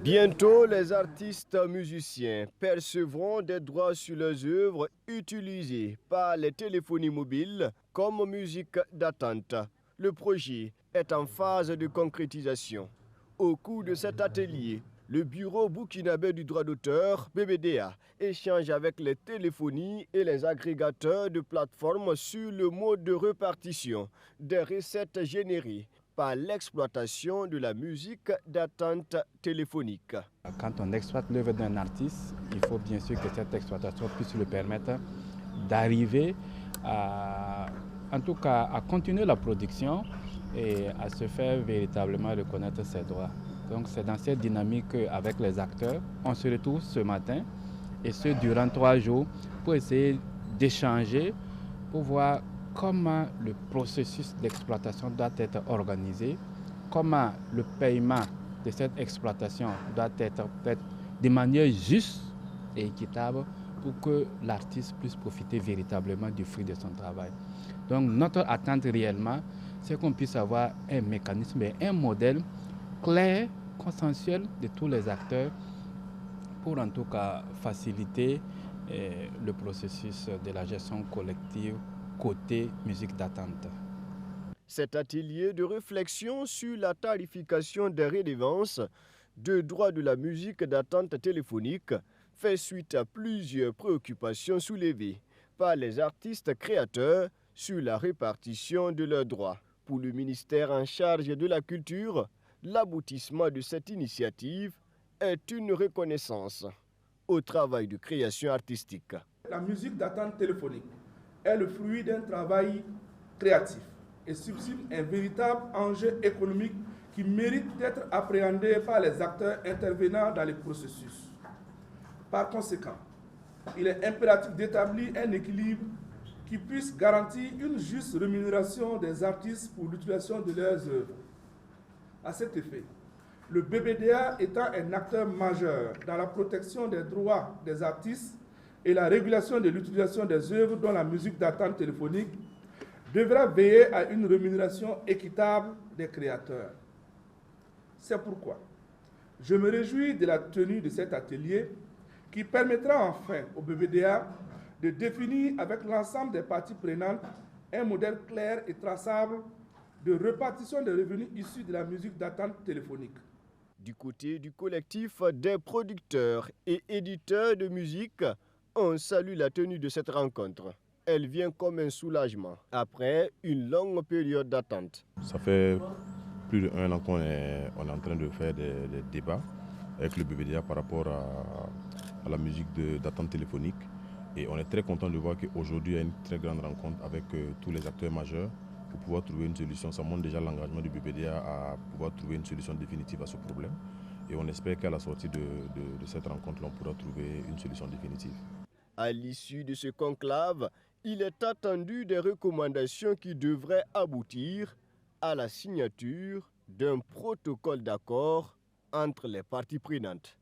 Bientôt, les artistes musiciens percevront des droits sur leurs œuvres utilisées par les téléphonies mobiles comme musique d'attente. Le projet est en phase de concrétisation. Au cours de cet atelier, le Bureau burkinabé du droit d'auteur, BBDA, échange avec les téléphonies et les agrégateurs de plateformes sur le mode de répartition des recettes générées par l'exploitation de la musique d'attente téléphonique. Quand on exploite l'œuvre d'un artiste, il faut bien sûr que cette exploitation puisse lui permettre d'arriver en tout cas à continuer la production et à se faire véritablement reconnaître ses droits. Donc c'est dans cette dynamique avec les acteurs, on se retrouve ce matin et ce durant 3 jours pour essayer d'échanger, pour voir comment le processus d'exploitation doit être organisé, comment le paiement de cette exploitation doit être fait de manière juste et équitable pour que l'artiste puisse profiter véritablement du fruit de son travail. Donc notre attente réellement, c'est qu'on puisse avoir un mécanisme et un modèle clair, consensuel de tous les acteurs pour en tout cas faciliter le processus de la gestion collective côté musique d'attente. Cet atelier de réflexion sur la tarification des redevances de droits de la musique d'attente téléphonique fait suite à plusieurs préoccupations soulevées par les artistes créateurs sur la répartition de leurs droits. Pour le ministère en charge de la culture, l'aboutissement de cette initiative est une reconnaissance au travail de création artistique. La musique d'attente téléphonique est le fruit d'un travail créatif et subsume un véritable enjeu économique qui mérite d'être appréhendé par les acteurs intervenant dans les processus. Par conséquent, il est impératif d'établir un équilibre qui puisse garantir une juste rémunération des artistes pour l'utilisation de leurs œuvres. À cet effet, le BBDA étant un acteur majeur dans la protection des droits des artistes et la régulation de l'utilisation des œuvres dont la musique d'attente téléphonique, devra veiller à une rémunération équitable des créateurs. C'est pourquoi je me réjouis de la tenue de cet atelier qui permettra enfin au BBDA de définir avec l'ensemble des parties prenantes un modèle clair et traçable de répartition des revenus issus de la musique d'attente téléphonique. Du côté du collectif des producteurs et éditeurs de musique, on salue la tenue de cette rencontre. Elle vient comme un soulagement après une longue période d'attente. Ça fait plus d'1 an qu'on est en train de faire des débats avec le BBDA par rapport à la musique d'attente téléphonique. Et on est très content de voir qu'aujourd'hui, il y a une très grande rencontre avec tous les acteurs majeurs pour pouvoir trouver une solution. Ça montre déjà l'engagement du BBDA à pouvoir trouver une solution définitive à ce problème. Et on espère qu'à la sortie de cette rencontre, on pourra trouver une solution définitive. À l'issue de ce conclave, il est attendu des recommandations qui devraient aboutir à la signature d'un protocole d'accord entre les parties prenantes.